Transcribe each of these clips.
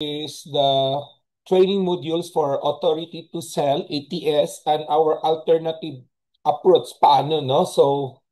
is the training modules for authority to sell, ATS, and our alternative approach, paano, no? So,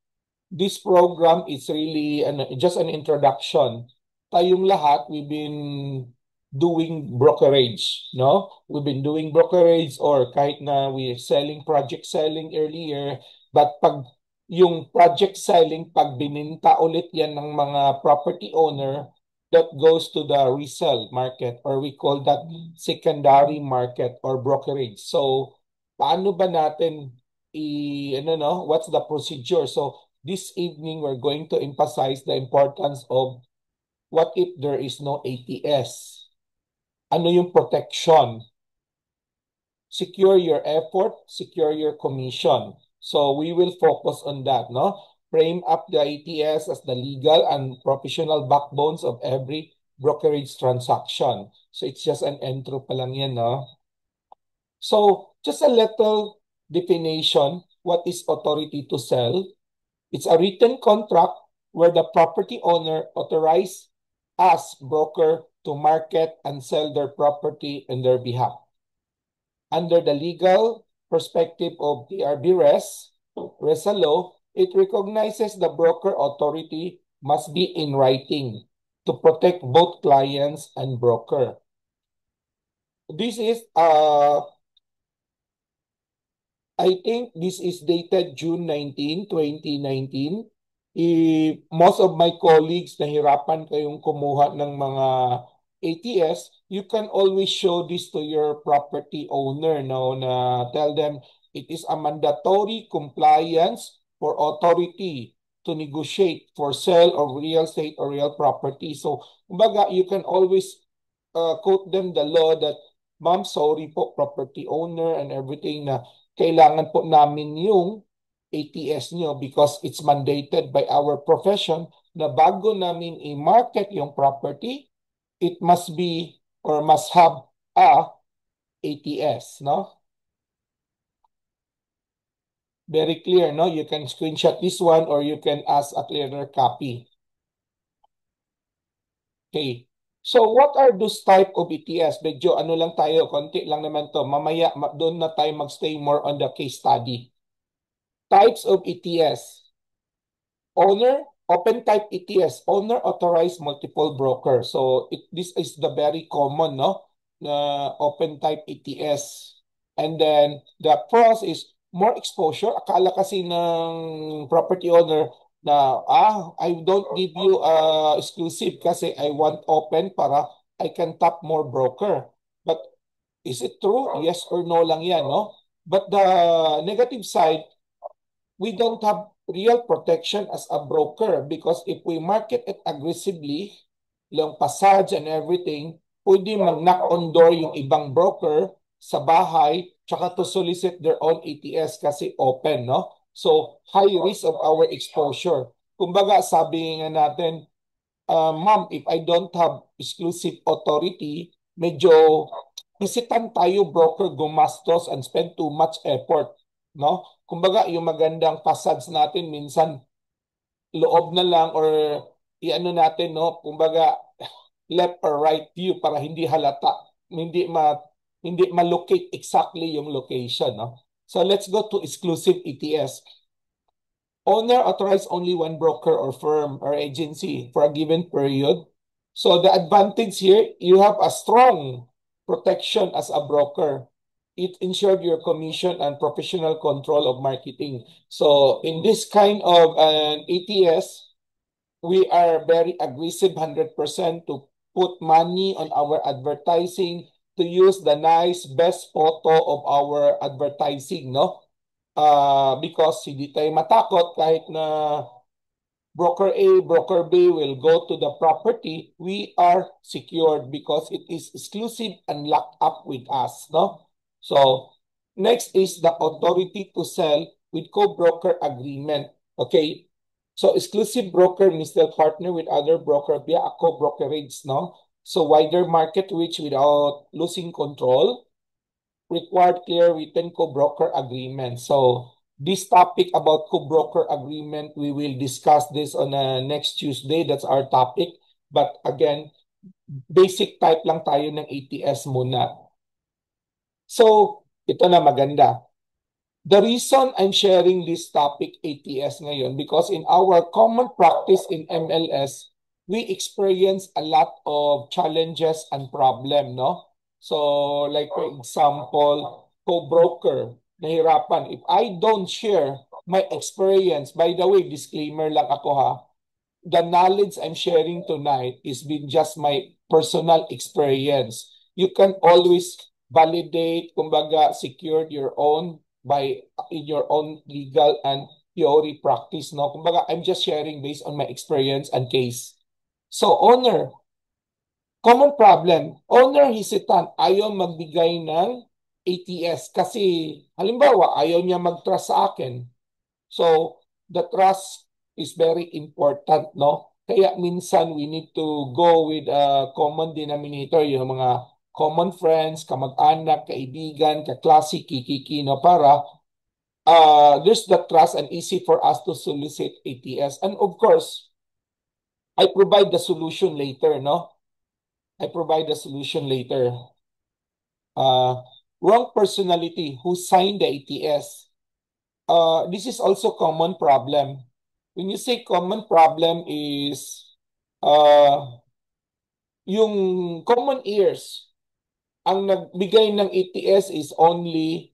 this program is really just an introduction. Tayong lahat, we've been doing brokerage, no? We've been doing brokerage or kahit na we're selling, project selling earlier, but pag yung project selling, pag bininta ulit yan ng mga property owner, that goes to the resale market or we call that secondary market or brokerage. So, paano ba natin what's the procedure? So, this evening, we're going to emphasize the importance of what if there is no ATS? Ano yung protection? Secure your effort, secure your commission. So we will focus on that, no? Frame up the ATS as the legal and professional backbones of every brokerage transaction. So it's just an intro pa lang yan, no? So just a little definition, what is authority to sell? It's a written contract where the property owner authorizes us, broker, to market and sell their property in their behalf. Under the legal perspective of the RBRES, RESA law, it recognizes the broker authority must be in writing to protect both clients and broker. This is I think this is dated June 19, 2019. Most of my colleagues nahirapan kayong kumuha ng mga ATS, you can always show this to your property owner, no, na tell them it is a mandatory compliance for authority to negotiate for sale of real estate or real property. So, kumbaga, you can always quote them the law that, ma'am, sorry po, property owner and everything na kailangan po namin yung ATS nyo because it's mandated by our profession na bago namin i-market yung property, it must be or must have a ATS, no? Very clear, no? You can screenshot this one or you can ask a clearer copy. Okay. So what are those type of ETS? Medyo ano lang tayo, konti lang naman to. Mamaya doon na tayo magstay more on the case study. Types of ETS. Owner, open type ETS. Owner authorized multiple broker. So this is the very common, no? Open type ETS. And then the pros is more exposure. Akala kasi ng property owner na, I don't give you exclusive kasi I want open para I can tap more broker. But is it true? Yes or no lang yan, no? But the negative side, we don't have real protection as a broker because if we market it aggressively, yung passage and everything, pwede mag-knock on door yung ibang broker sa bahay tsaka to solicit their own ATS kasi open, no? So, high risk of our exposure. Kumbaga, sabi nga natin, ma'am, if I don't have exclusive authority, medyo hesitant tayo broker gumastos and spend too much effort, no? Kumbaga, yung magandang facades natin minsan loob na lang or iano natin, no? Kumbaga, left or right view para hindi halata, hindi ma-locate exactly yung location, no? So let's go to exclusive ETS. Owner authorized only one broker or firm or agency for a given period. So the advantage here, you have a strong protection as a broker. It ensured your commission and professional control of marketing. So in this kind of an ATS, we are very aggressive 100% to put money on our advertising, to use the nice best photo of our advertising, no? Because hindi tayo matakot kahit na broker A, broker B will go to the property, we are secured because it is exclusive and locked up with us, no? So, next is the authority to sell with co-broker agreement. Okay, so exclusive broker means they'll partner with other broker via a co-brokerage, no? So, wider market reach without losing control, required clear written co-broker agreement. So, this topic about co-broker agreement, we will discuss this on next Tuesday. That's our topic. But again, basic type lang tayo ng ATS muna. So, ito na maganda. The reason I'm sharing this topic ATS ngayon because in our common practice in MLS, we experience a lot of challenges and problem, no? So, like for example, co-broker, nahirapan. If I don't share my experience, by the way, disclaimer lang ako ha, the knowledge I'm sharing tonight is been just my personal experience. You can always validate, kumbaga, secure your own by in your own legal and theory practice, no? Kumbaga, I'm just sharing based on my experience and case. So, owner, common problem, owner hesitant, ayaw magbigay ng ATS kasi halimbawa, ayaw niya mag-trust sa akin. So, the trust is very important, no? Kaya minsan we need to go with a common denominator, yung mga common friends, kamag-anak, kaibigan, kaklase, kikiki, no? Para there's the trust and easy for us to solicit ATS. And of course, I provide the solution later, no? I provide the solution later. Wrong personality who signed the ATS. This is also common problem. When you say common problem is yung common ears, ang nagbigay ng ATS is only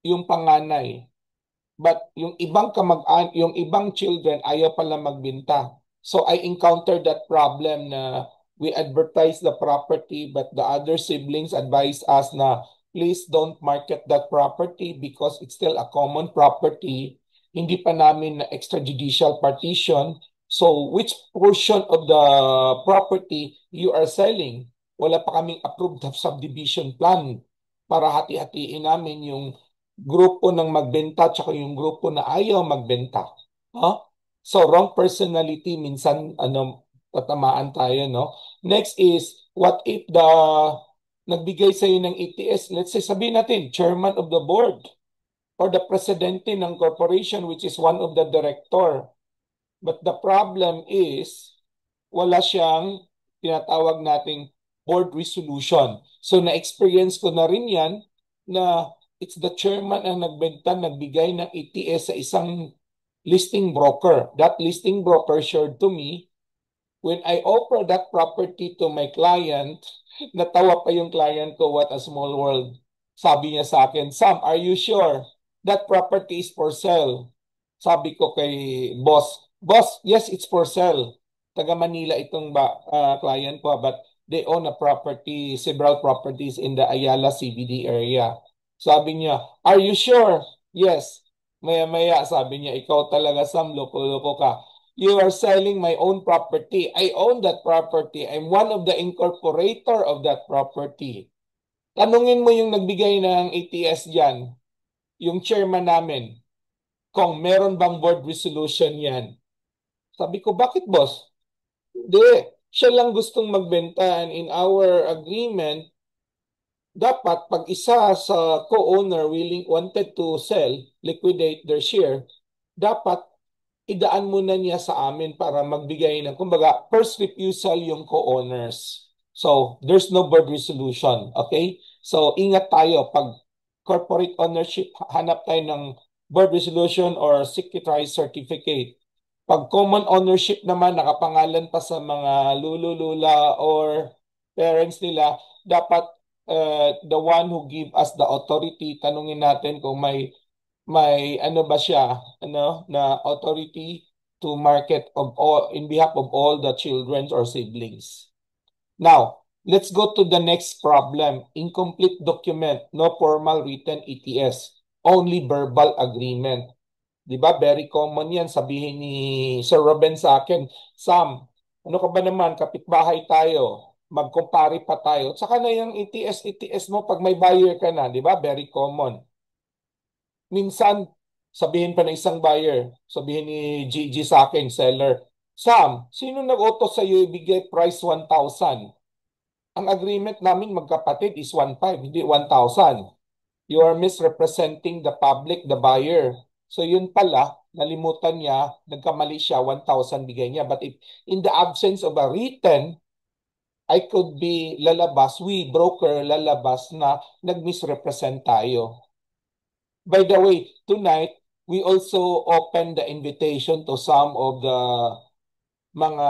yung panganay. But yung ibang yung ibang children ayaw pala magbenta. So I encountered that problem na we advertise the property but the other siblings advise us na please don't market that property because it's still a common property. Hindi pa namin na extrajudicial partition. So which portion of the property you are selling? Wala pa kaming approved subdivision plan para hati-hatiin namin yung grupo ng magbenta tsaka yung grupo na ayaw magbenta. Huh? So wrong personality minsan tatamaan tayo, no? Next is what if the nagbigay sa iyo ng ETS, let's say sabihin natin chairman of the board or the presidente ng corporation which is one of the director. But the problem is wala siyang tinatawag nating board resolution. So na-experience ko na rin yan na it's the chairman ang nagbenta, nagbigay ng ETS sa isang listing broker. That listing broker shared to me, when I offer that property to my client, natawa pa yung client ko, what a small world. Sabi niya sa akin, Sam, are you sure that property is for sale? Sabi ko kay boss, boss, yes, it's for sale. Taga Manila itong client ko, but they own a property, several properties in the Ayala CBD area. Sabi niya, are you sure? Yes. Maya-maya, sabi niya, ikaw talaga, Sam, loko-loko ka. You are selling my own property. I own that property. I'm one of the incorporator of that property. Tanungin mo yung nagbigay ng ATS dyan, yung chairman namin, kung meron bang board resolution yan. Sabi ko, bakit boss? Hindi. Siya lang gustong magbenta and in our agreement, dapat pag isa sa co-owner wanted to sell, liquidate their share, dapat idaan muna niya sa amin para magbigay ng, kumbaga, first refusal yung co-owners. So, there's no board resolution. Okay? So, ingat tayo. Pag corporate ownership, hanap tayo ng board resolution or secretary certificate. Pag common ownership naman, nakapangalan pa sa mga lulu-lula or parents nila, dapat the one who give us the authority, tanungin natin kung may ano ba siya, na authority to market of all in behalf of all the children or siblings. Now, let's go to the next problem. Incomplete document, no formal written ETS, only verbal agreement. 'Di ba? Very common 'yan, sabihin ni Sir Ruben sa akin, Sam, ano ka ba naman, kapitbahay tayo, magkumpare pa tayo. Saka na yung ETS mo pag may buyer ka na, 'di ba? Very common. Minsan, sabihin pa ng isang buyer, sabihin ni Gigi sa akin, seller, Sam, sino nag-auto sa iyo ibigay price 1,000? Ang agreement namin magkapatid is 1,500, hindi 1,000. You are misrepresenting the public, the buyer. So yun pala, nalimutan niya, nagkamali siya, 1,000 bigay niya. But if in the absence of a written I could be lalabas, we broker lalabas na nag-misrepresent tayo. By the way, tonight, we also open the invitation to some of the mga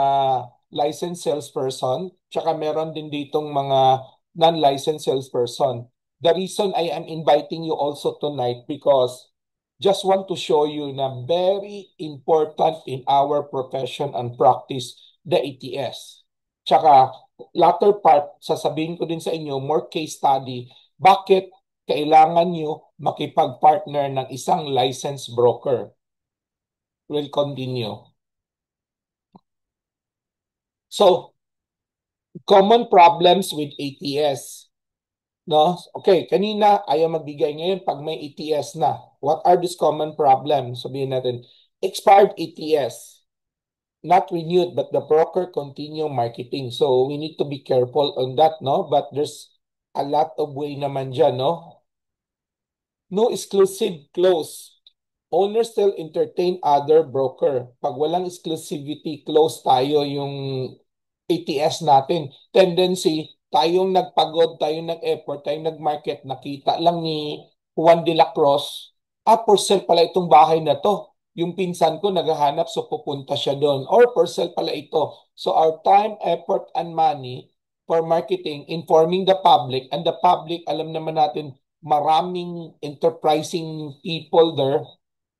licensed salesperson, tsaka meron din ditong mga non-licensed salesperson. The reason I am inviting you also tonight because just want to show you na very important in our profession and practice, the ATS. Tsaka latter part, sasabihin ko din sa inyo, more case study, bakit kailangan nyo makipag-partner ng isang licensed broker. We'll continue. So, common problems with ATS. No? Okay, kanina ayaw magbigay. Ngayon, pag may ATS na, what are these common problems? Sabihin natin, expired ATS, not renewed, but the broker continue marketing. So, we need to be careful on that, no? But there's a lot of way naman dyan, no? No exclusive clause. Owner still entertain other broker. Pag walang exclusivity clause tayo yung ATS natin. Tendency, tayong nagpagod, tayong nag-effort, tayong nag-market, nakita lang ni Juan de la Cruz, for sale pala itong bahay na to. Yung pinsan ko naghahanap so pupunta siya doon. Or for sale pala ito. So our time, effort, and money for marketing, informing the public, and the public, alam naman natin, maraming enterprising people there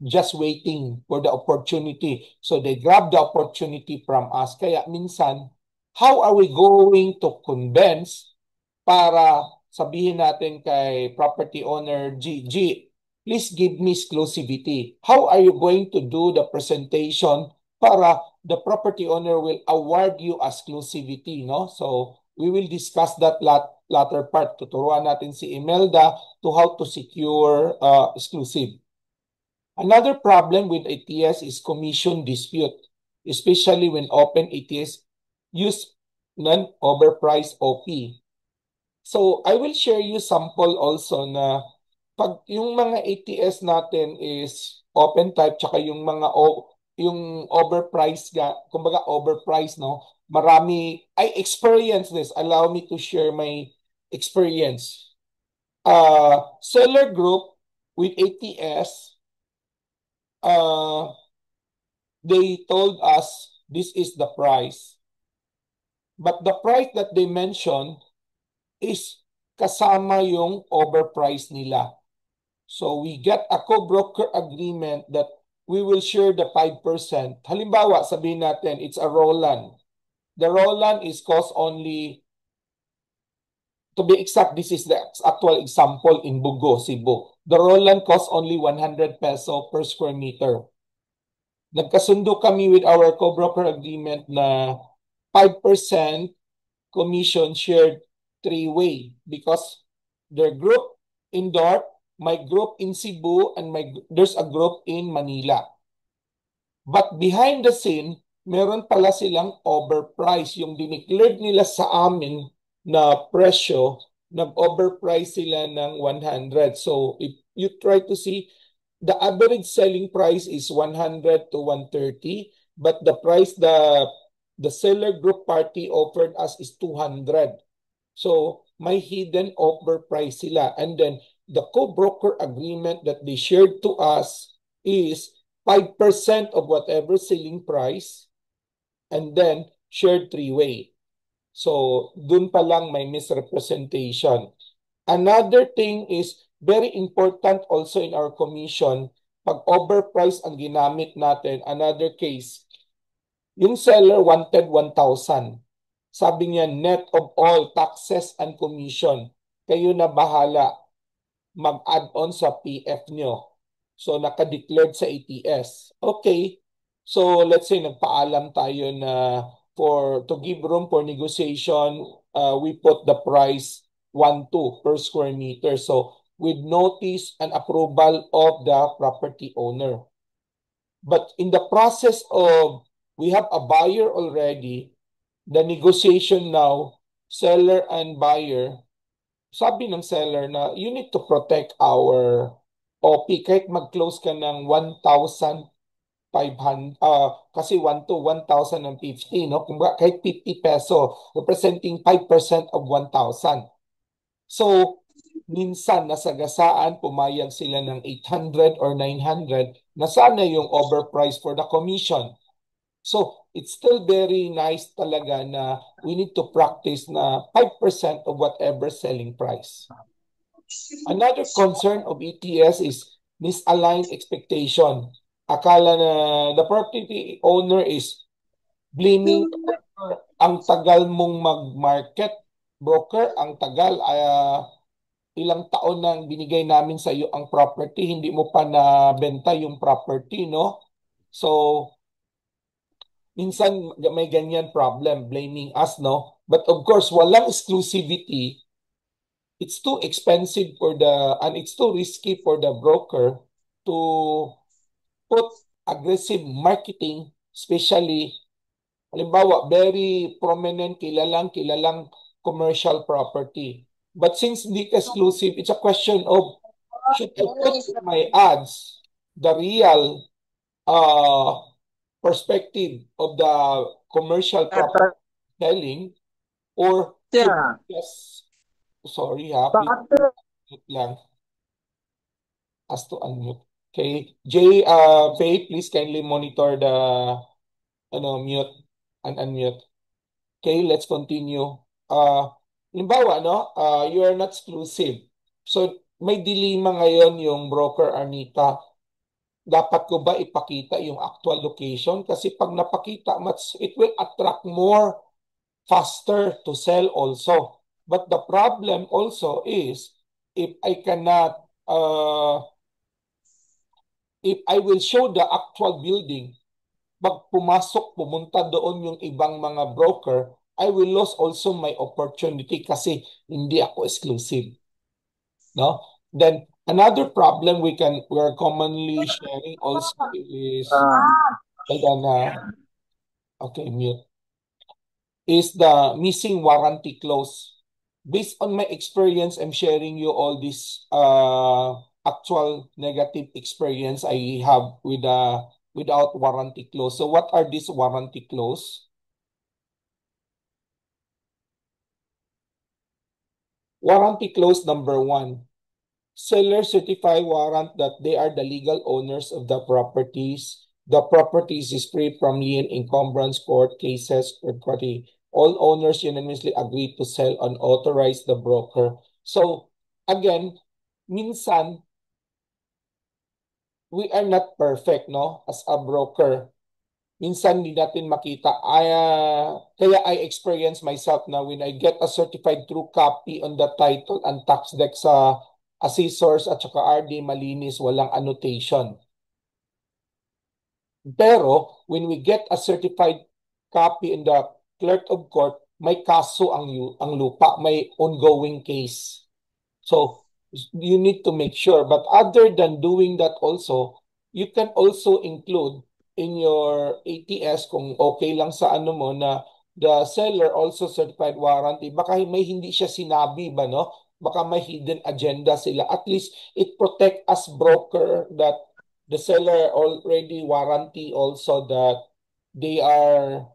just waiting for the opportunity. So they grab the opportunity from us. Kaya minsan, how are we going to convince para sabihin natin kay property owner GG, please give me exclusivity. How are you going to do the presentation para the property owner will award you exclusivity, no? So we will discuss that latter part. Tuturuan natin si Imelda to how to secure exclusive. Another problem with ATS is commission dispute, especially when open ATS use non-overpriced OP. So I will share you sample also na pag yung mga ATS natin is open type tsaka yung mga yung overpriced kumbaga overpriced, no, marami. I experience this, allow me to share my experience. Seller group with ATS, they told us this is the price, but the price that they mentioned is kasama yung overpriced nila. So we get a co-broker agreement that we will share the 5%. Halimbawa, sabihin natin, it's a Roland. The Roland is cost only, to be exact, this is the actual example in Bugo, Cebu. The Roland costs only 100 peso per square meter. Nagkasundo kami with our co-broker agreement na 5% commission shared three-way because their group in Dorp, my group in Cebu, and there's a group in Manila. But behind the scene, meron pala silang overprice. Yung dineclared nila sa amin na presyo, nag-overprice sila ng 100. So if you try to see, the average selling price is 100 to 130, but the price the seller group party offered us is 200. So may hidden overprice sila. And then the co-broker agreement that they shared to us is 5% of whatever selling price and then shared three-way. So dun pa lang may misrepresentation. Another thing is very important also in our commission, pag overprice ang ginamit natin, another case, yung seller wanted 1,000. Sabi niya, net of all taxes and commission, kayo na bahala mag-add on sa PF nyo. So, naka-declared sa ATS. Okay. So, let's say nagpaalam tayo na to give room for negotiation, we put the price 1,200 per square meter. So, with notice and approval of the property owner. But in the process of, we have a buyer already, the negotiation now, seller and buyer, sabi ng seller na you need to protect our OP. Kahit mag-close ka ng 1,000 500, kasi 1 to 1,050, no? Kung kahit 50 peso, representing 5% of 1,000. So, minsan nasagasaan, pumayag sila ng 800 or 900 na sana yung overprice for the commission. So, it's still very nice talaga na we need to practice na 5% of whatever selling price. Another concern of ETS is misaligned expectation. Akala na the property owner is blaming ang tagal mong mag-market, broker, ang tagal, ilang taon nang binigay namin sa iyo ang property, hindi mo pa nabenta yung property, no? So, minsan may ganyan problem, blaming us, no? But of course, walang exclusivity. It's too expensive for and it's too risky for the broker to put aggressive marketing, especially, halimbawa, very prominent, kilalang commercial property. But since hindi exclusive, it's a question of, should I put in my ads the real perspective of the commercial property selling, or should Yeah. just, sorry ha, please mute lang, as to unmute. Okay, Faye, please kindly monitor the mute and unmute. Okay, let's continue. Halimbawa, you are not exclusive. So, may dilema ngayon yung broker Arnita. Dapat ko ba ipakita yung actual location? Kasi pag napakita, it will attract more faster to sell also. But the problem also is, if I cannot, if I will show the actual building, pag pumunta doon yung ibang mga broker, I will lose also my opportunity kasi hindi ako exclusive. No? Then another problem we're commonly sharing also is, hold on, okay, mute, is the missing warranty clause. Based on my experience, I'm sharing you all this actual negative experience I have without warranty clause. So what are these warranty clause? Warranty clause number 1. Sellers certify warrant that they are the legal owners of the properties. The properties is free from lien, encumbrance, court cases, third party. All owners unanimously agree to sell and authorize the broker. So, again, minsan, we are not perfect, no? As a broker. Minsan hindi natin makita. Kaya I experience myself na when I get a certified true copy on the title and tax deck sa assessors at saka RD, malinis, walang annotation. Pero when we get a certified copy in the clerk of court, may kaso ang lupa, may ongoing case. So you need to make sure. But other than doing that also, you can also include in your ATS kung okay lang sa ano mo na the seller also certified warranty. Baka may hindi siya sinabi ba, no? Baka may hidden agenda sila. At least it protect us broker that the seller already warranty also that they are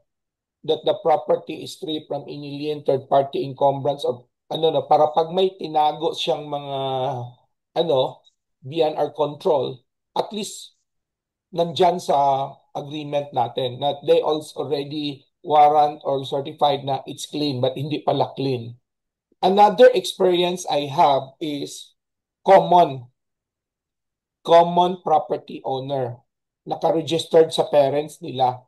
that the property is free from any lien, third party encumbrance, or para pag may tinago siyang mga beyond our control, at least nandyan sa agreement natin that they also already warrant or certified na it's clean but hindi pala clean. Another experience I have is common property owner. Naka-registered sa parents nila.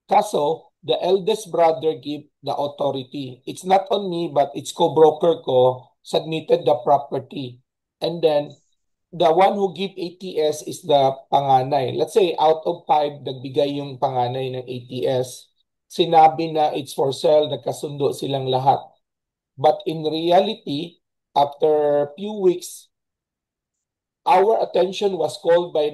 Kaso, the eldest brother give the authority. It's not on me, but it's co-broker ko, submitted the property. And then, the one who give ATS is the panganay. Let's say, out of 5, nagbigay yung panganay ng ATS. Sinabi na it's for sale, nagkasundo silang lahat. But in reality, after few weeks, our attention was called by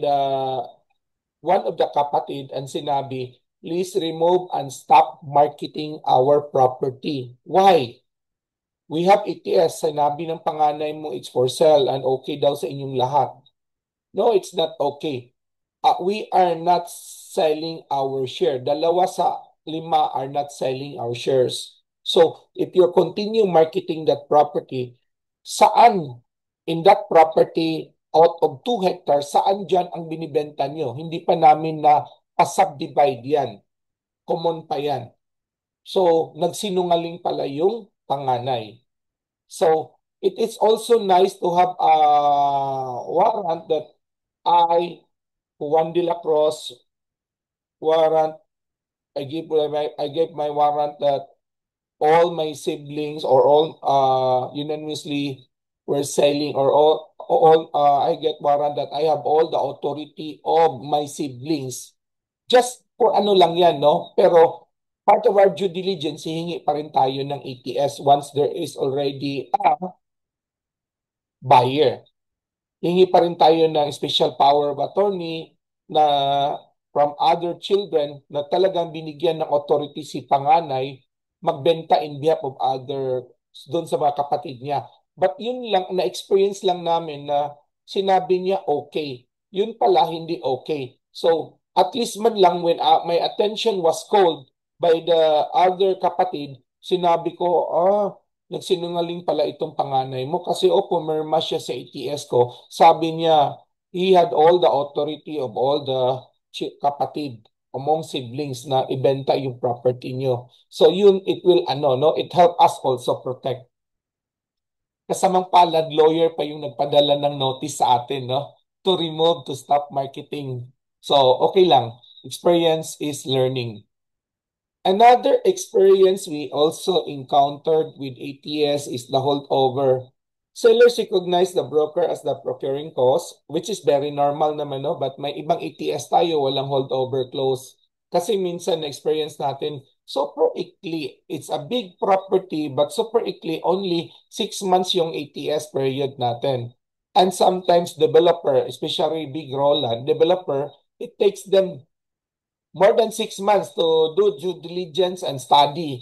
one of the kapatid and sinabi, please remove and stop marketing our property. Why? We have ETS. Sinabi ng panganay mo it's for sale and okay daw sa inyong lahat. No, it's not okay. We are not selling our share. 2 sa 5 are not selling our shares. So, if you continue marketing that property, saan in that property out of 2 hectares, saan dyan ang binibenta nyo? Hindi pa namin na pa-subdivide yan. Common pa yan. So, nagsinungaling pala yung panganay. So, it is also nice to have a warrant that Juan de la Cruz, warrant, I gave my warrant that all my siblings or all unanimously were selling, or all I get warrant that I have all the authority of my siblings. Just for ano lang yan, no? Pero part of our due diligence, hihingi pa rin tayo ng ATS once there is already a buyer. Hingi pa rin tayo ng special power of attorney na from other children na talagang binigyan ng authority si panganay magbenta in behalf of other doon sa mga kapatid niya. But yun lang, na-experience lang namin na sinabi niya okay. Yun pala hindi okay. So, at least man lang when my attention was called by the other kapatid, sinabi ko, nagsinungaling pala itong panganay mo kasi pumirma siya sa ATS ko. Sabi niya, he had all the authority of all the kapatid among siblings na ibenta yung property niyo. So yun, it will no, it help us also protect. Kasamang palad, lawyer pa yung nagpadala ng notice sa atin, no? To remove, to stop marketing. So, okay lang. Experience is learning. Another experience we also encountered with ATS is the holdover. Sellers recognize the broker as the procuring cause, which is very normal naman, no? But may ibang ATS tayo, walang holdover clause. Kasi minsan na-experience natin, super ikli. It's a big property, but super ikli, only 6 months yung ATS period natin. And sometimes developer, especially big Roland, developer, it takes them more than 6 months to do due diligence and study.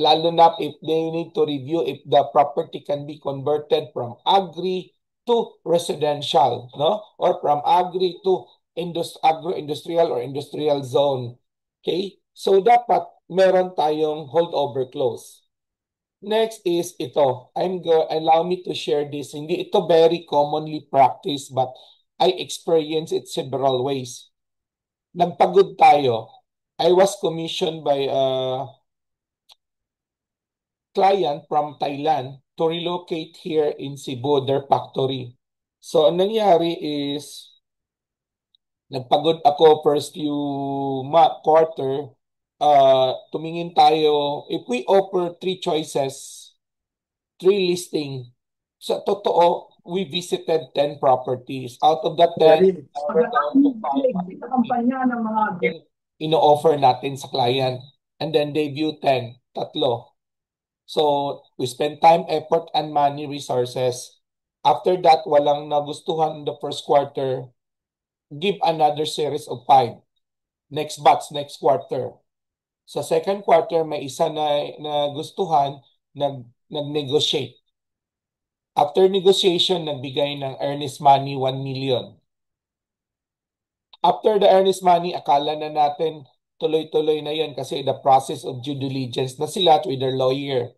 Lalo na if they need to review if the property can be converted from agri to residential, no? Or from agri to agro-industrial or industrial zone. Okay? So dapat meron tayong holdover clause. Next is ito. Allow me to share this. Hindi ito very commonly practiced, but I experience it several ways. Nagpagod tayo. I was commissioned by a client from Thailand to relocate here in Cebu, their factory. So, ang nangyari is, nagpagod ako first few quarter, tumingin tayo, if we offer 3 choices, 3 listing, sa totoo, we visited 10 properties. Out of that 10, we're down to 5 ino-offer natin sa client. And then they view 10, tatlo. So, we spend time, effort, and money, resources. After that, walang nagustuhan in the first quarter, give another series of 5. Next batch, next quarter. Sa second quarter, may isa na nagustuhan, nag-negotiate. After negotiation, nagbigay ng earnest money 1 million. After the earnest money, akala na natin tuloy-tuloy na yan kasi the process of due diligence na sila with their lawyer.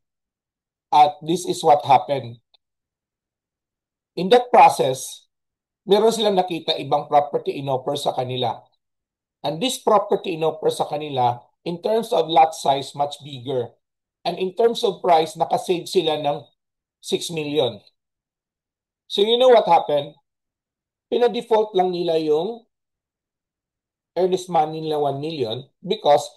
At this is what happened. In that process, meron silang nakita ibang property in-offer sa kanila. And this property in-offer sa kanila, in terms of lot size, much bigger. And in terms of price, nakasave sila ng 6 million. So you know what happened? Pina-default lang nila yung earnest money nila 1 million because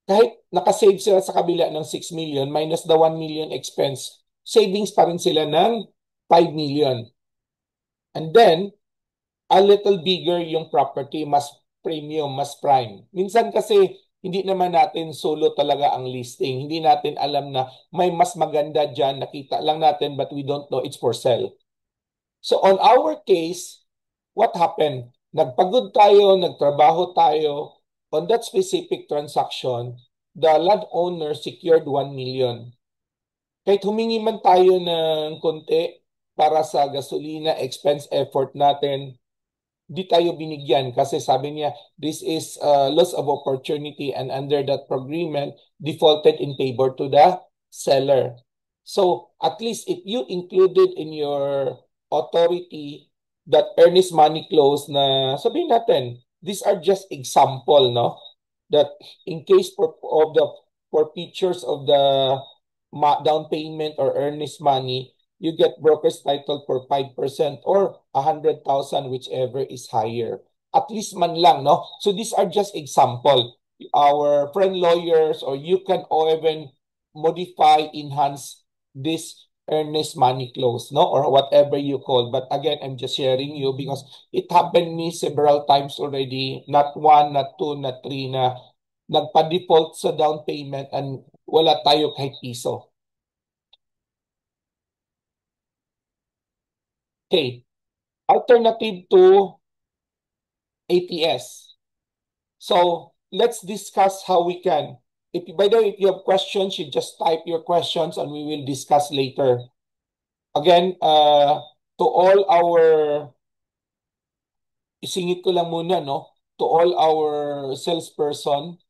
kahit nakasave sila sa kabila ng 6 million minus the 1 million expense, savings pa rin sila ng 5 million. And then, a little bigger yung property, mas premium, mas prime. Minsan kasi, hindi naman natin solo talaga ang listing. Hindi natin alam na may mas maganda dyan, nakita lang natin but we don't know it's for sale. So on our case, what happened? Nagpagod tayo, nagtrabaho tayo. On that specific transaction, the landowner secured 1 million. Kahit humingi man tayo ng konti para sa gasolina, expense, effort natin, di tayo binigyan kasi sabi niya, this is loss of opportunity and under that agreement, defaulted in favor to the seller. So at least if you included in your authority that earnest money clause na sabihin natin, these are just example, no? That in case of the forfeitures of the down payment or earnest money, you get broker's title for 5% or 100,000, whichever is higher. At least man lang, no? So these are just example. Our friend lawyers or you can even modify, enhance this earnest money clause, no? Or whatever you call. But again, I'm just sharing you because it happened me several times already. Not one, not two, not three na nagpa-default sa down payment and wala tayo kahit piso. Okay. Alternative to ATS. So let's discuss how we can. By the way, if you have questions, you just type your questions and we will discuss later. Again, to all our, isingit ko lang muna, no? To all our salesperson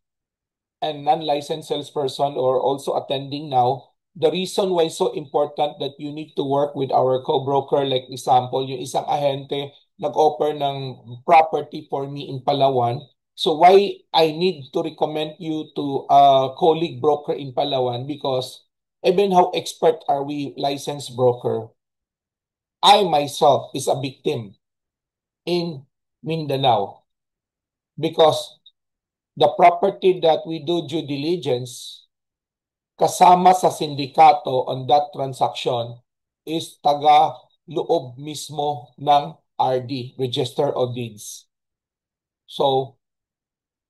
and non-licensed salesperson or also attending now, the reason why so important that you need to work with our co-broker, like example, yung isang ahente nag-offer ng property for me in Palawan. So why I need to recommend you to a colleague broker in Palawan because even how expert are we licensed broker, I myself is a victim in Mindanao because the property that we do due diligence kasama sa sindikato on that transaction is taga-loob mismo ng RD, Register of Deeds. So,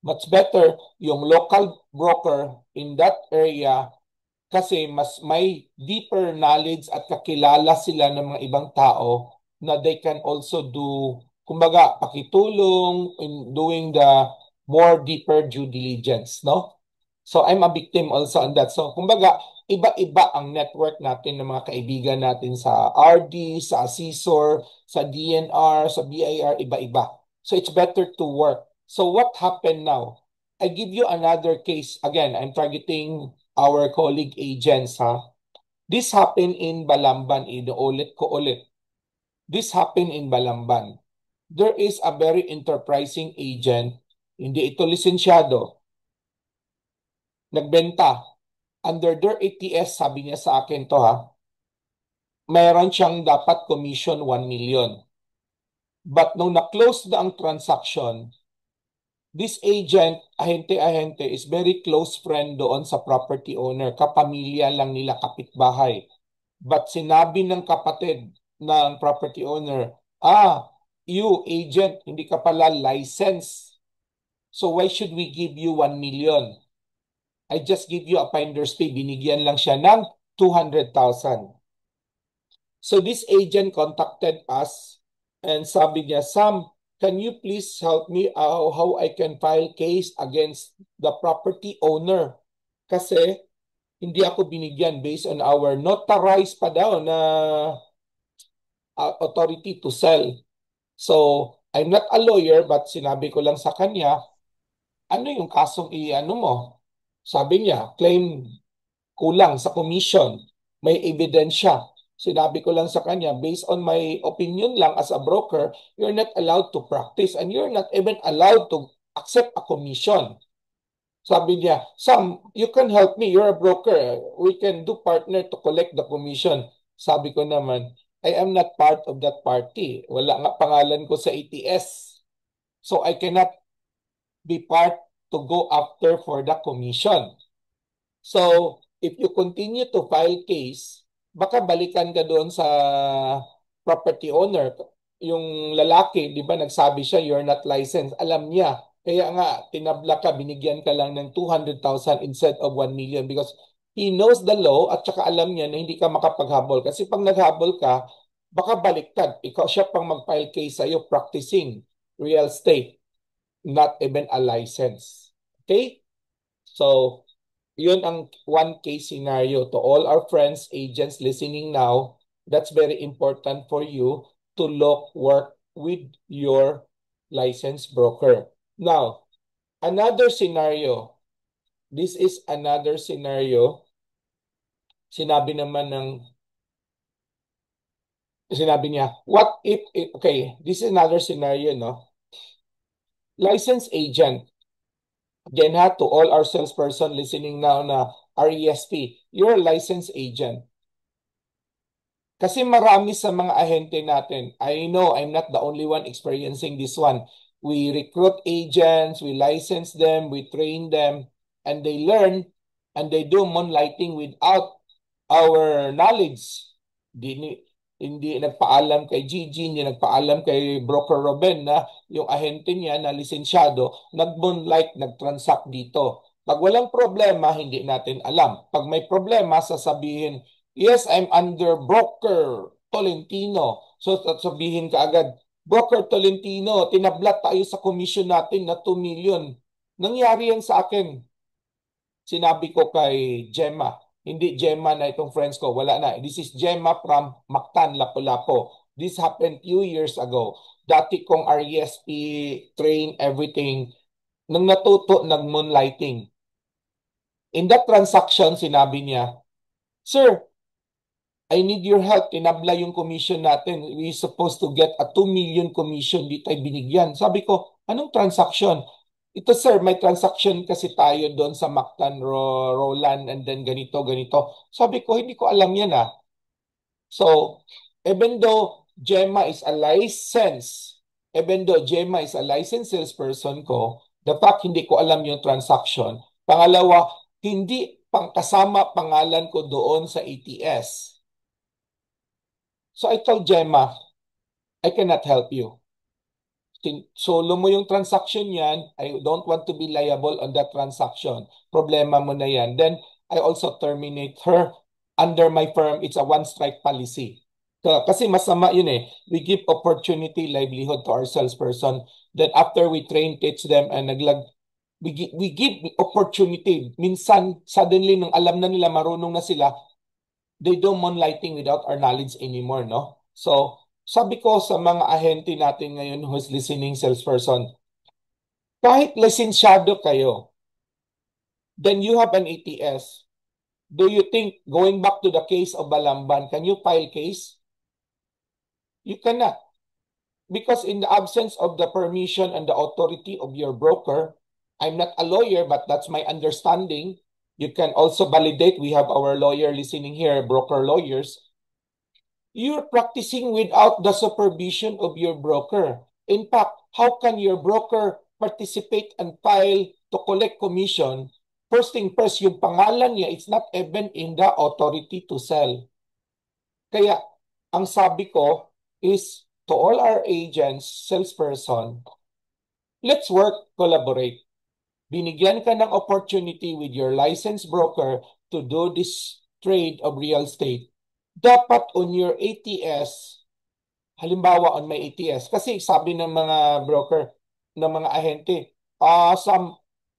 much better yung local broker in that area kasi mas may deeper knowledge at kakilala sila ng mga ibang tao na they can also do, kumbaga, pakitulong in doing the more deeper due diligence, no? So I'm a victim also on that. So kumbaga, iba-iba ang network natin ng mga kaibigan natin sa RD, sa Assessor, sa DNR, sa BIR, iba-iba. So it's better to work. So what happened now? I give you another case. Again, I'm targeting our colleague agents, ha? This happened in Balamban. Inuulit ko ulit. This happened in Balamban. There is a very enterprising agent, hindi ito lisensyado, nagbenta. Under their ATS, sabi niya sa akin to ha, mayroon siyang dapat commission 1 million. But nung na-close na ang transaction, this agent, ahente-ahente, is very close friend doon sa property owner. Kapamilya lang nila, kapitbahay. But sinabi ng kapatid ng property owner, you, agent, hindi ka pala licensed. So why should we give you 1 million? I just give you a finder's fee. Binigyan lang siya ng 200,000. So this agent contacted us and sabi niya, Sam, can you please help me how I can file case against the property owner? Kasi hindi ako binigyan based on our notarized pa daw na authority to sell. So I'm not a lawyer but sinabi ko lang sa kanya, ano yung kasong i-ano mo? Sabi niya, claim kulang sa commission, may ebidensya. Sinabi ko lang sa kanya, based on my opinion lang as a broker, you're not allowed to practice and you're not even allowed to accept a commission. Sabi niya, Sam, you can help me. You're a broker. We can do partner to collect the commission. Sabi ko naman, I am not part of that party. Wala nga pangalan ko sa ATS. So I cannot be part to go after for the commission. So, if you continue to file case, baka balikan ka doon sa property owner. Yung lalaki, di ba nagsabi siya, you're not licensed. Alam niya. Kaya nga, tinabla ka, binigyan ka lang ng 200,000 instead of 1 million because he knows the law at saka alam niya na hindi ka makapaghabol. Kasi pag naghabol ka, baka baliktad. Ikaw siya pang mag-file case sa'yo practicing real estate, not even a license. Okay? So, yun ang one case scenario to all our friends, agents listening now. That's very important for you to work with your licensed broker. Now, another scenario. This is another scenario. Sinabi naman ng Sinabi niya, what if, okay, this is another scenario, no? Licensed agent. Again, ha, to all our salesperson listening now na RESP, you're a licensed agent. Kasi marami sa mga ahente natin, I know I'm not the only one experiencing this one. We recruit agents, we license them, we train them, and they learn and they do moonlighting without our knowledge. Hindi nagpaalam kay Gigi, hindi nagpaalam kay Broker Ruben na yung ahente niya na lisensyado, nag-moonlight, nag-transact dito. Pag walang problema, hindi natin alam. Pag may problema, sasabihin, yes, I'm under Broker Tolentino. So sabihin ka agad, Broker Tolentino, tinablat tayo sa commission natin na 2 million. Nangyari yan sa akin. Sinabi ko kay Gemma, hindi Gemma na itong friends ko, wala na. This is Gemma from Mactan, Lapu-Lapu. This happened few years ago. Dati kong RESP, train, everything. Nung natuto, nag-moonlighting. In that transaction, sinabi niya, Sir, I need your help. Tinabla yung commission natin. We supposed to get a 2 million commission. Di tayo binigyan. Sabi ko, anong transaction? Ito sir, may transaction kasi tayo doon sa Mactan Roland and then ganito, ganito. Sabi ko, hindi ko alam yan ah. So, even though Gemma is a licensed salesperson ko, the fact hindi ko alam yung transaction. Pangalawa, hindi kasama pangalan ko doon sa ATS. So I told Gemma, I cannot help you. Solo mo yung transaction yan. I don't want to be liable on that transaction. Problema mo na yan. Then, I also terminate her. Under my firm, it's a one-strike policy. Kasi masama yun eh. We give opportunity, livelihood to our salesperson. Then after we train, teach them, and we give opportunity. Minsan, suddenly, nung alam na nila, marunong na sila, they do moonlighting without our knowledge anymore, no? So, sabi ko sa mga ahente natin ngayon who's listening salesperson, kahit lisensyado kayo, then you have an ATS. Do you think, going back to the case of Balamban, can you file case? You cannot. Because in the absence of the permission and the authority of your broker, I'm not a lawyer, but that's my understanding. You can also validate. We have our lawyer listening here, broker lawyers. You're practicing without the supervision of your broker. In fact, how can your broker participate and file to collect commission? First thing first, yung pangalan niya, it's not even in the authority to sell. Kaya, ang sabi ko is to all our agents, salesperson, let's work, collaborate. Binigyan ka ng opportunity with your licensed broker to do this trade of real estate. Dapat on your ATS, halimbawa on my ATS, kasi sabi ng mga broker, ng mga ahente,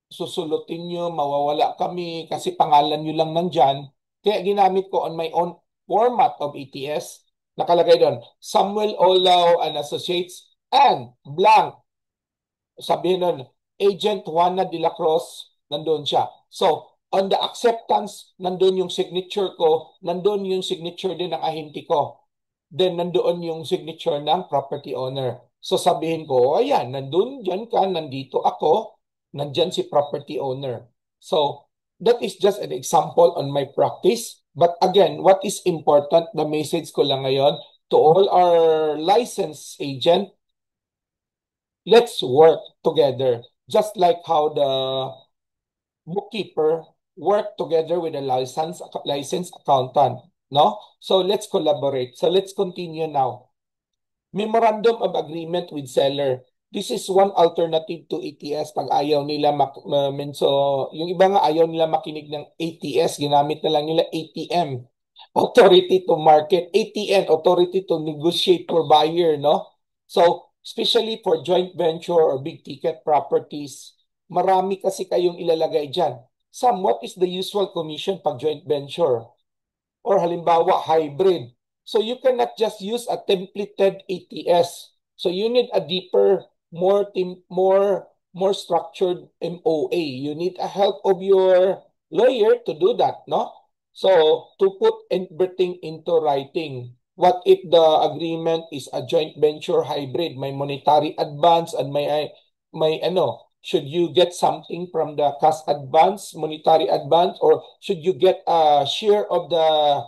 susulutin nyo, mawawala kami kasi pangalan nyo lang nandyan. Kaya ginamit ko on my own format of ATS, nakalagay doon, Samuel Olaw and Associates and blank. Sabihin nun, Agent Juana de la Cruz, nandun siya. So, on the acceptance, nandun yung signature ko, nandun yung signature din ng ahente ko. Then, nandoon yung signature ng property owner. So, sabihin ko, ayan, nandun, dyan ka, nandito ako, nandyan si property owner. So, that is just an example on my practice. But again, what is important, the message ko lang ngayon, to all our licensed agent, let's work together. Just like how the bookkeeper work together with a licensed accountant. No? So let's collaborate. So let's continue now. Memorandum of Agreement with Seller. This is one alternative to ATS pag ayaw nila yung iba nga ayaw nila makinig ng ATS, ginamit na lang nila ATM. Authority to Market, ATN, Authority to Negotiate for Buyer, no? So, especially for joint venture or big ticket properties, marami kasi kayong ilalagay dyan. What is the usual commission pag joint venture? Or halimbawa, hybrid. So you cannot just use a templated ATS. So you need a deeper more structured MOA. You need a help of your lawyer to do that, no? So to put everything into writing. What if the agreement is a joint venture hybrid? May monetary advance and may should you get something from the cash advance, monetary advance, or should you get a share of the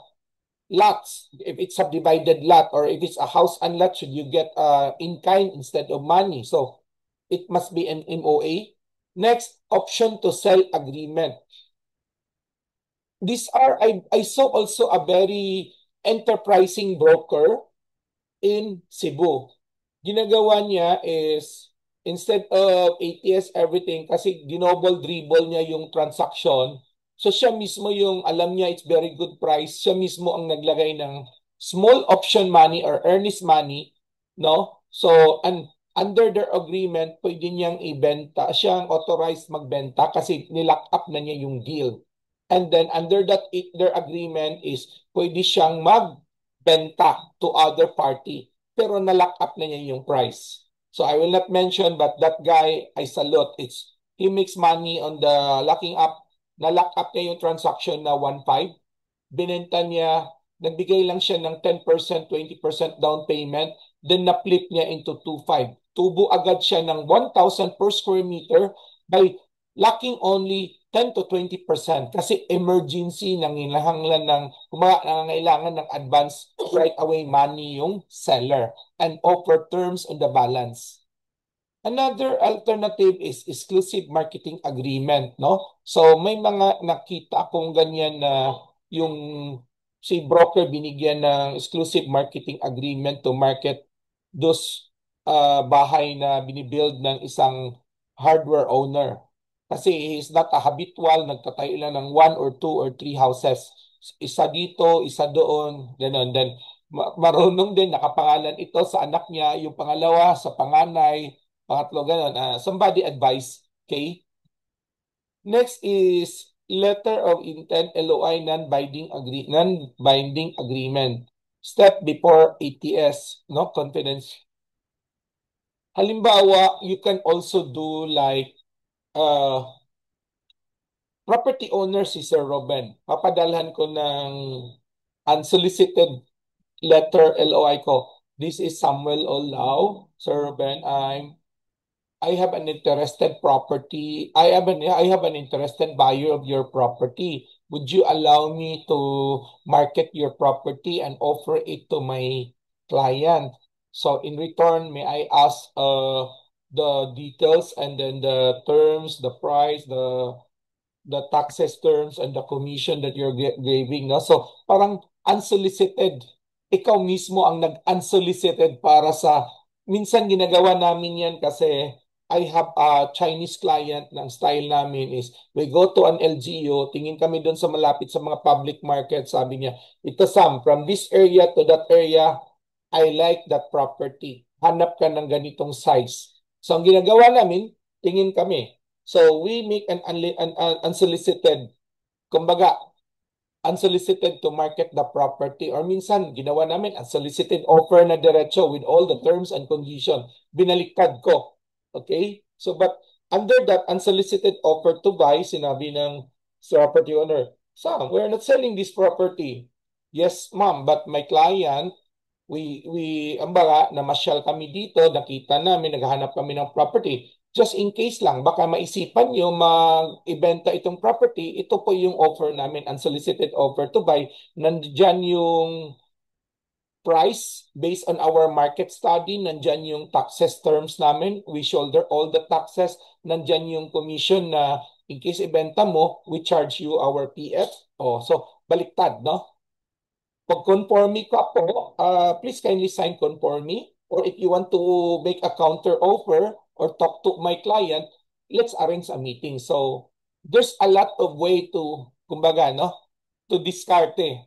lots, if it's subdivided lot, or if it's a house and lot, should you get in kind instead of money? So it must be an MOA. Next, option to sell agreement. These are, I saw also a very enterprising broker in Cebu. Ginagawa niya is, instead of ATS everything, kasi ginobble-dribble niya yung transaction, so siya mismo yung alam niya it's very good price, siya mismo ang naglagay ng small option money or earnest money, no? So, and under their agreement, pwede niyang ibenta, siya ang authorized magbenta kasi nilock up na niya yung deal. And then under that, their agreement is pwede siyang magbenta to other party, pero na-lock up na niya yung price. So I will not mention, but that guy, I salute. He makes money on the locking up. Na-lock up niya yung transaction na 1.5. Binenta niya, nagbigay lang siya ng 10%, 20% down payment, then na-flip niya into 2.5. Tubo agad siya ng 1,000 per square meter by locking only 10 to 20% kasi emergency nangangailangan ng advance right away money yung seller and offer terms on the balance. Another alternative is exclusive marketing agreement, no? So may mga nakita akong ganyan na yung si broker binigyan ng exclusive marketing agreement to market those bahay na binibuild ng isang hardware owner. Kasi he is not a habitual, nagtatayo lang ng 1 or 2 or 3 houses. Isa dito, isa doon, gano'n. Then marunong din, nakapangalan ito sa anak niya, yung pangalawa sa panganay, pangatlo, ganun. Somebody advise, okay? Next is letter of intent, LOI, non-binding agreement. Step before ATS, no confidence. Halimbawa, you can also do like property owner si Sir Robin. Papadalhan ko ng unsolicited letter LOI ko. This is Samuel Olao. Sir Robin, I have an interested property. I have an interested buyer of your property. Would you allow me to market your property and offer it to my client? So in return, may I ask the details and then the terms, the price, the taxes terms and the commission that you're giving, no? So parang unsolicited. Ikaw mismo ang nag-unsolicited para sa, minsan ginagawa namin yan kasi I have a Chinese client ng style namin is we go to an LGU, tingin kami doon sa malapit sa mga public market, sabi niya, ito Sam, from this area to that area, I like that property. Hanap ka ng ganitong size. So ang ginagawa namin, tingin kami. So we make an unsolicited, kumbaga, unsolicited to market the property, or minsan ginawa namin unsolicited offer na diretso with all the terms and conditions. Binaliktad ko. Okay? So but under that unsolicited offer to buy, sinabi ng property owner, Sam, we're not selling this property. Yes, ma'am, but my client, ambaga, namasyal kami dito, nakita namin, naghahanap kami ng property. Just in case lang, baka maisipan nyo mag-ibenta itong property, ito po yung offer namin, unsolicited offer to buy. Nandyan yung price based on our market study, nandyan yung taxes terms namin, we shoulder all the taxes, nandyan yung commission na in case ibenta mo, we charge you our PF. Oh, so baliktad, no? Pag conforme ka po, please kindly sign conforme. Or if you want to make a counter offer or talk to my client, let's arrange a meeting. So there's a lot of way to, kumbaga, no, to discard eh.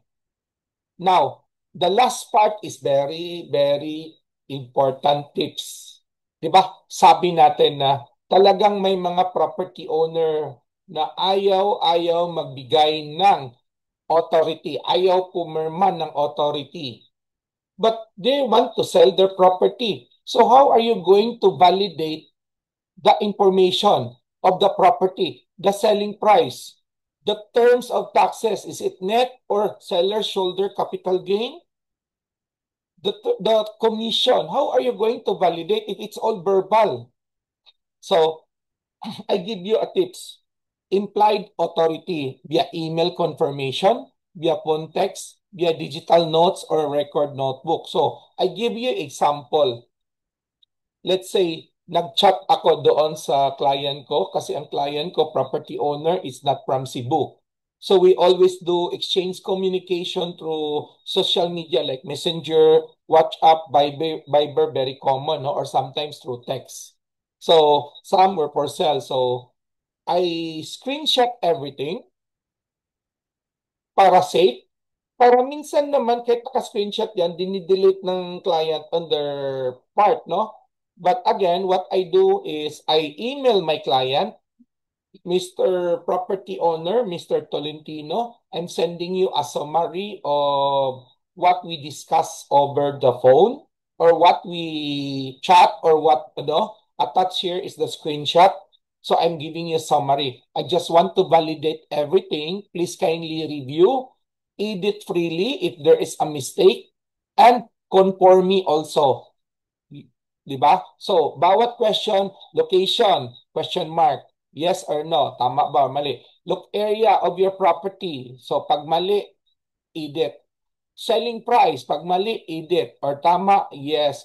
Now, the last part is very, very important tips. Diba? Sabi natin na talagang may mga property owner na ayaw magbigay ng authority, ayaw pumirma ng authority. But they want to sell their property. So how are you going to validate the information of the property, the selling price, the terms of taxes? Is it net or seller shoulder capital gain? The commission, how are you going to validate if it's all verbal? So I give you a tips. Implied authority via email confirmation, via phone text, via digital notes or record notebook. So I give you example. Let's say, nag-chat ako doon sa client ko kasi ang client ko, property owner, is not from Cebu. So we always do exchange communication through social media like Messenger, WhatsApp, Viber, very common, no? Or sometimes through text. So some were for sale. So I screenshot everything para safe. Para minsan naman, kahit naka-screenshot yan, dinidelete ng client on their part, no? But again, what I do is I email my client, Mr. Property Owner, Mr. Tolentino, I'm sending you a summary of what we discussed over the phone or what we chat or what, attached here is the screenshot. So I'm giving you a summary. I just want to validate everything. Please kindly review, edit freely if there is a mistake, and conform me also. Diba? So, bawat question, location, question mark, yes or no, tama ba, mali. Look, area of your property. So, pag mali, edit. Selling price, pag mali, edit. Or tama, yes.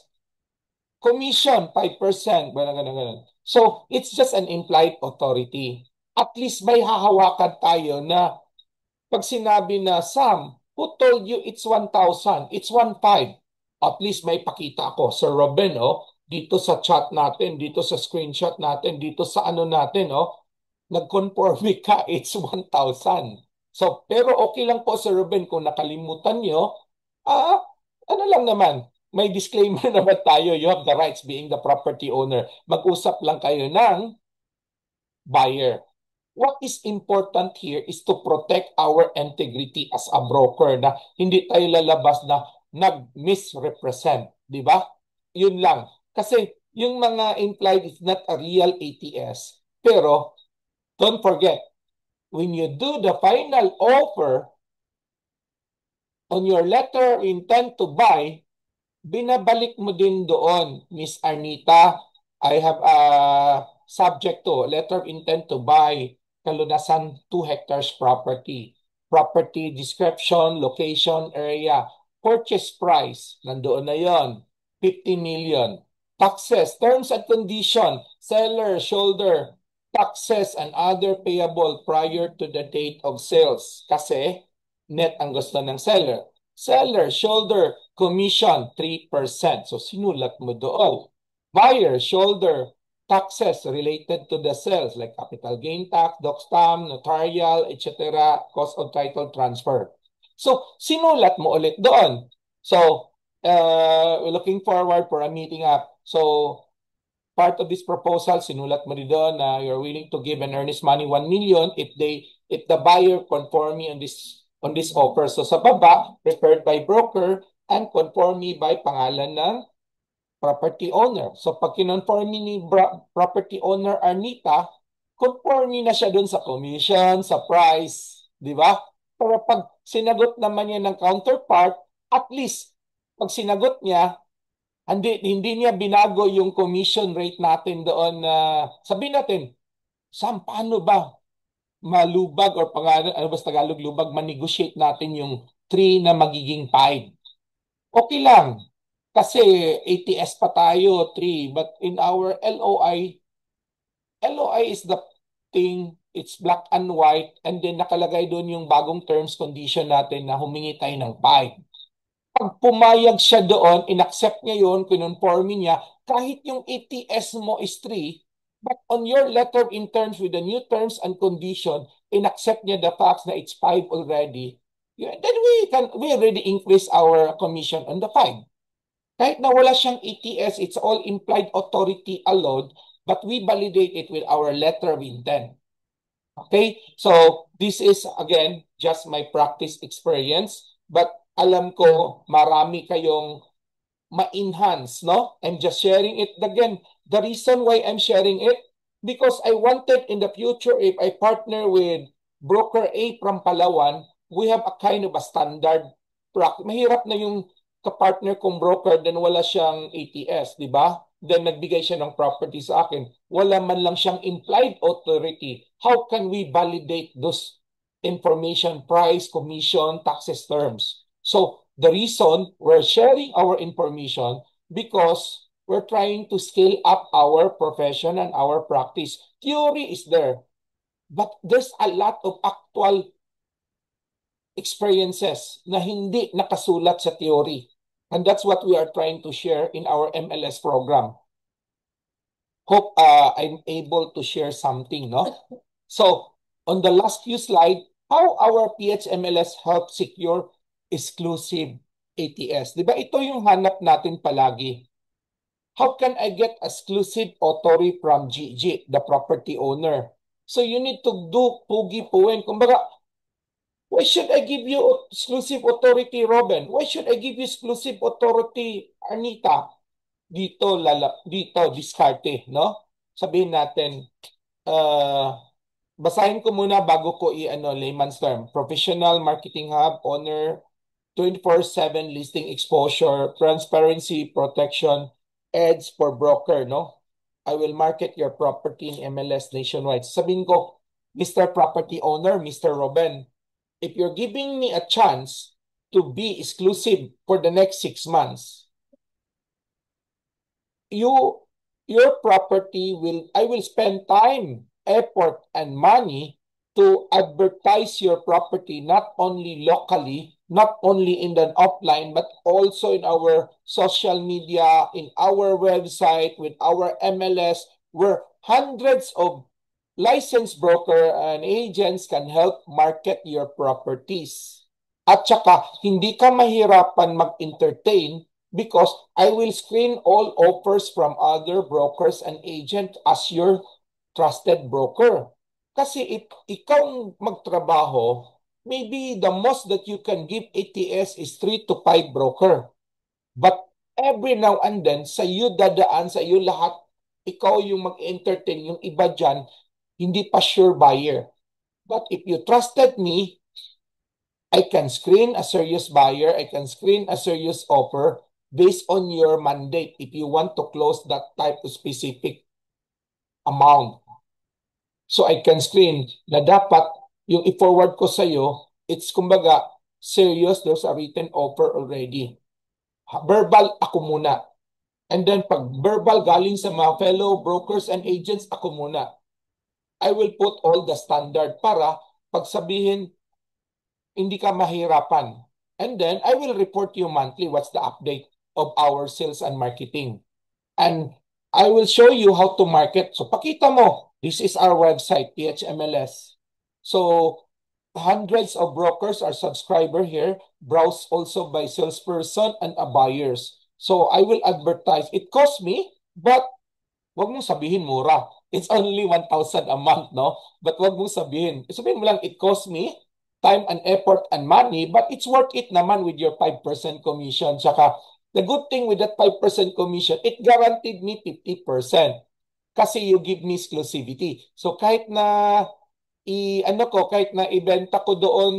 Commission, 5%, ganun. So, it's just an implied authority. At least may hahawakan tayo na pag sinabi na, Sam, who told you it's 1,000? It's 1,500. At least may pakita ako. Sir Robin, dito sa chat natin, dito sa screenshot natin, dito sa ano natin, nag-conforme ka, it's 1,000. So, pero okay lang po, Sir Robin, kung nakalimutan nyo, ano lang naman, may disclaimer naman tayo, you have the rights being the property owner. Mag-usap lang kayo ng buyer. What is important here is to protect our integrity as a broker na hindi tayo lalabas na nag-misrepresent, di ba? Yun lang. Kasi yung mga implied is not a real ATS. Pero don't forget, when you do the final offer on your letter of intent to buy, binabalik mo din doon, Miss Arnita, I have a subject to, letter of intent to buy, Kalunasan 2 hectares property. Property description, location, area, purchase price, nandoon na yon, 50 million. Taxes, terms and condition, seller, shoulder, taxes and other payable prior to the date of sales. Kasi net ang gusto ng seller. Seller, shoulder, commission, 3%. So sinulat mo doon. Buyer, shoulder, taxes related to the sales like capital gain tax, doc stamp, notarial, etc., cost of title transfer. So sinulat mo ulit doon. So we're looking forward for a meeting up. So part of this proposal, sinulat mo rin doon na you're willing to give an earnest money 1 million if the buyer conform me on this offer. So sa baba, preferred by broker and conform me by pangalan ng property owner. So pag kinonform ni property owner Arnita, conform na siya doon sa commission, sa price, di ba? Pero pag sinagot naman niya ng counterpart, at least pag sinagot niya, hindi niya binago yung commission rate natin doon na sabihin natin, Sam, paano ba malubag or pangalan, ano ba sa Tagalog, lubag, manegotiate natin yung 3 na magiging 5. Okay lang. Kasi ATS pa tayo, 3. But in our LOI is the thing, it's black and white, and then nakalagay doon yung bagong terms condition natin na humingi tayo ng 5. Pag pumayag siya doon, inaccept niya yun, kinonforme niya, kahit yung ATS mo is 3, but on your letter of intent with the new terms and condition, inaccept niya the facts na it's 5 already, then we already increase our commission on the 5. Kahit na wala siyang ATS, it's all implied authority allowed, but we validate it with our letter of intent. Okay? So, this is, again, just my practice experience, but alam ko marami kayong ma-enhance, no? I'm just sharing it again. The reason why I'm sharing it, because I wanted in the future, if I partner with broker A from Palawan, we have a kind of a standard practice. Mahirap na yung kapartner kong broker, then wala siyang ATS, di ba? Then nagbigay siya ng property sa akin. Wala man lang siyang implied authority. How can we validate those information, price, commission, taxes terms? So the reason we're sharing our information because we're trying to scale up our profession and our practice. Theory is there, but there's a lot of actual experiences na hindi nakasulat sa theory. And that's what we are trying to share in our MLS program. Hope I'm able to share something, no? So, on the last few slides, how our PHMLS help secure exclusive ATS. Di ba ito yung hanap natin palagi? How can I get exclusive authority from GG, the property owner? So you need to do pugi-puwen. Kumbaga, why should I give you exclusive authority, Robin? Why should I give you exclusive authority, Anita? Dito, diskarte, no? Sabihin natin, basahin ko muna bago ko layman's term. Professional Marketing Hub, owner, 24/7 listing exposure, transparency, protection, ads for broker, no? I will market your property in MLS nationwide. Sabihin ko, Mr. Property Owner, Mr. Robin, if you're giving me a chance to be exclusive for the next 6 months, your property I will spend time, effort, and money to advertise your property not only locally, not only in the offline, but also in our social media, in our website, with our MLS, where hundreds of licensed broker and agents can help market your properties. At saka, hindi ka mahirapan mag-entertain because I will screen all offers from other brokers and agents as your trusted broker. Kasi if ikaw magtrabaho, maybe the most that you can give ATS is 3 to 5 broker. But every now and then, sa iyo dadaan, sa iyo lahat, ikaw yung mag-entertain, yung iba dyan, hindi pa sure buyer. But if you trusted me, I can screen a serious buyer, I can screen a serious offer based on your mandate if you want to close that type of specific amount. So I can screen na dapat yung i-forward ko sa'yo, it's kumbaga serious, there's a written offer already. Verbal, ako muna. And then pag verbal galing sa mga fellow brokers and agents, ako muna. I will put all the standard para pag sabihin, hindi ka mahirapan. And then I will report you monthly what's the update of our sales and marketing. And I will show you how to market. So pakita mo, this is our website, PHMLS. So hundreds of brokers are subscriber here, browse also by salesperson and a buyers. So I will advertise. It costs me, but wag mong sabihin mura. It's only 1,000 a month, no? But wag mong sabihin. Sabihin mo lang, it costs me time and effort and money, but it's worth it naman with your 5% commission. Tsaka, the good thing with that 5% commission, it guaranteed me 50% kasi you give me exclusivity. So kahit na kahit na ibenta ko doon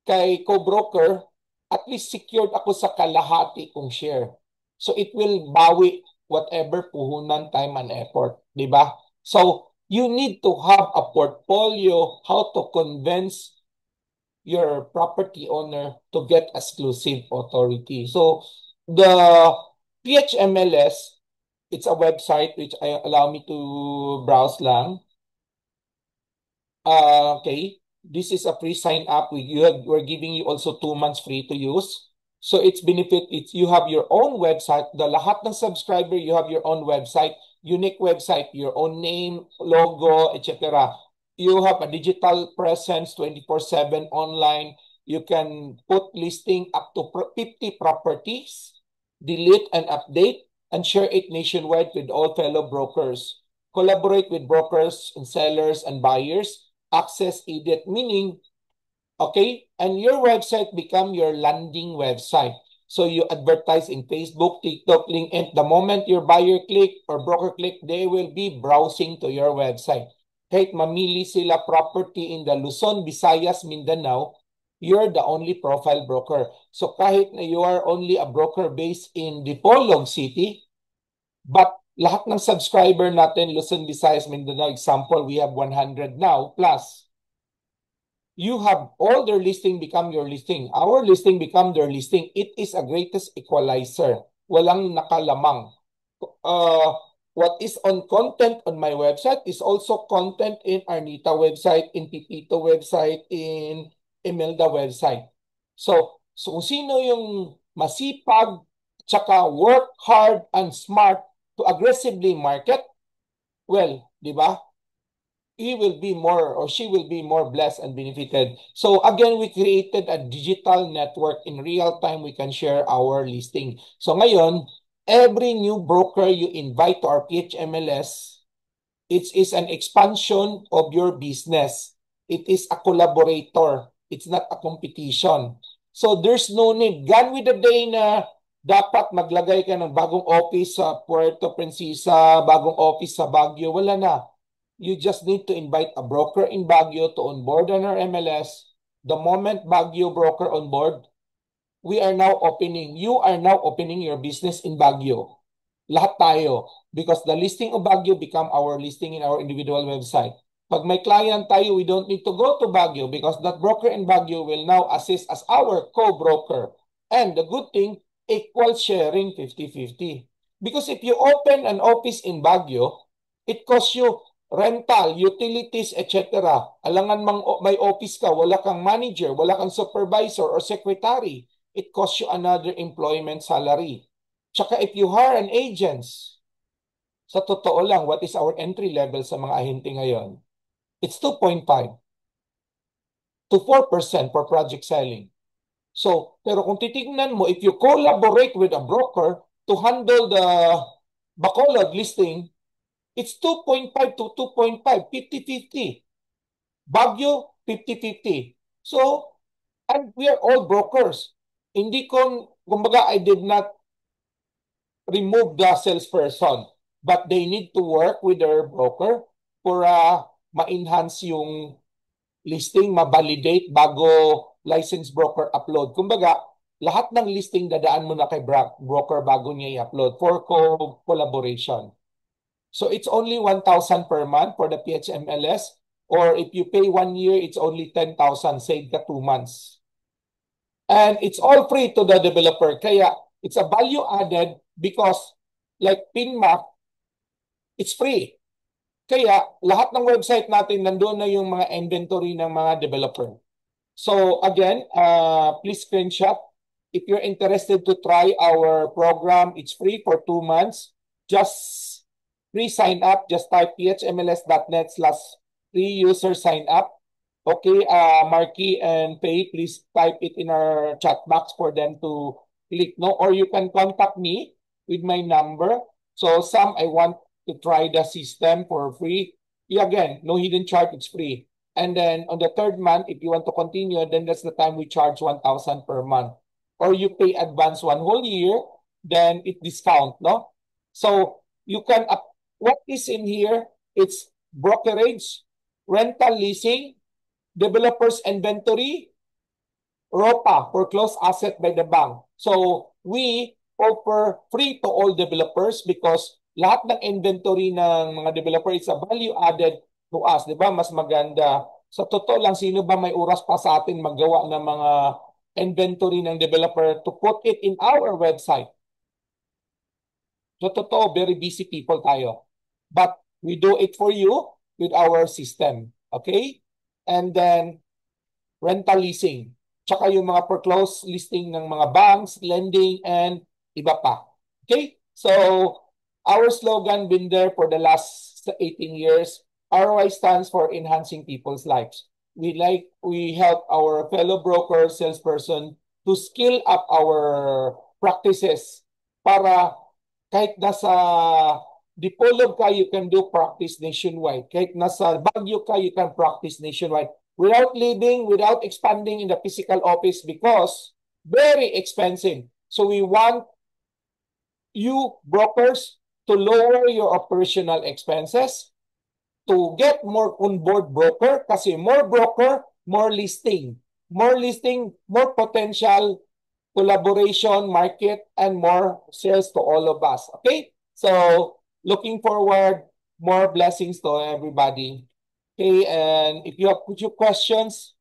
kay co-broker, at least secured ako sa kalahati kong share. So it will bawi whatever puhunan, time, and effort. Di ba? So you need to have a portfolio how to convince your property owner to get exclusive authority. So the PHMLS, it's a website which allow me to browse lang. Okay, this is a free sign up. We're giving you also 2 months free to use. So it's benefit. You have your own website. The lahat ng subscriber, you have your own website, unique website, your own name, logo, etc. You have a digital presence 24/7 online. You can put listing up to 50 properties, delete and update, and share it nationwide with all fellow brokers. Collaborate with brokers and sellers and buyers. Access immediate, meaning, okay, and your website become your landing website. So you advertise in Facebook, TikTok, LinkedIn. The moment your buyer click or broker click, they will be browsing to your website. Kahit mamili sila property in the Luzon, Visayas, Mindanao, you're the only profile broker. So kahit na you are only a broker based in Dipolog City, but lahat ng subscriber natin, Luzon, Visayas, Mindanao, example, we have 100 now, plus you have all their listing become your listing. Our listing become their listing. It is a greatest equalizer. Walang nakalamang. What is on content on my website is also content in Arnita website, in Pipito website, in Imelda website. So kung sino yung masipag, tsaka work hard and smart to aggressively market, well, di ba? He will be more or she will be more blessed and benefited. So again, we created a digital network. In real time, we can share our listing. So ngayon, every new broker you invite to our PHMLS, it is an expansion of your business. It is a collaborator. It's not a competition. So there's no need. Gone with the day na dapat maglagay ka ng bagong office sa Puerto Princesa, bagong office sa Baguio. Wala na. You just need to invite a broker in Baguio to onboard on our MLS. The moment Baguio broker on board, you are now opening your business in Baguio. Lahat tayo. Because the listing of Baguio become our listing in our individual website. Pag may client tayo, we don't need to go to Baguio because that broker in Baguio will now assist as our co-broker. And the good thing, equal sharing 50-50. Because if you open an office in Baguio, it costs you rental, utilities, etc. Alangan mang may office ka, wala kang manager, wala kang supervisor or secretary, it costs you another employment salary. Tsaka if you hire an agents, sa totoo lang, what is our entry level sa mga ahente ngayon? It's 2.5 to 4% for project selling. So, pero kung titignan mo, if you collaborate with a broker to handle the Bacolod listing, it's 2.5 to 2.5, 50-50. Baguio, 50-50. So, and we are all brokers. Hindi ko, kumbaga, I did not remove the salesperson, but they need to work with their broker for ma-enhance yung listing, ma-validate bago licensed broker upload. Kumbaga, lahat ng listing dadaan mo na kay broker bago niya i-upload for collaboration. So it's only 1,000 per month for the PHMLS, or if you pay 1 year, it's only 10,000, save ka 2 months. And it's all free to the developer. Kaya it's a value added because like PinMap, it's free. Kaya lahat ng website natin, nandoon na yung mga inventory ng mga developer. So again, please screenshot. If you're interested to try our program, it's free for 2 months. Just free sign up. Just type phmls.net/free user sign up. Okay, Marky and Pay, please type it in our chat box for them to click. No, or you can contact me with my number. So some I want to try the system for free. Yeah, again, no hidden charge, it's free. And then on the 3rd month, if you want to continue, then that's the time we charge 1,000 per month. Or you pay advance 1 whole year, then it discount, no? So you can, what is in here? It's brokerage, rental leasing, developers inventory, ROPA, foreclosed asset by the bank. So we offer free to all developers because lahat ng inventory ng mga developer is a value added to us. Di ba? Mas maganda. Sa totoo lang, sino ba may oras pa sa atin magawa ng mga inventory ng developer to put it in our website? So totoo, very busy people tayo. But we do it for you with our system. Okay? And then, rental leasing. Tsaka yung mga foreclosed listing ng mga banks, lending, and iba pa. Okay? So, our slogan been there for the last 18 years. ROI stands for enhancing people's lives. We help our fellow brokers, salesperson to skill up our practices para kahit nasa Dipolog ka, you can do practice nationwide. Kahit nasa Baguio ka, you can practice nationwide without expanding in the physical office because very expensive. So we want you brokers to lower your operational expenses, to get more on-board broker, kasi more broker, more listing. More listing, more potential collaboration, market, and more sales to all of us. Okay? So, looking forward, more blessings to everybody. Okay, and if you have questions,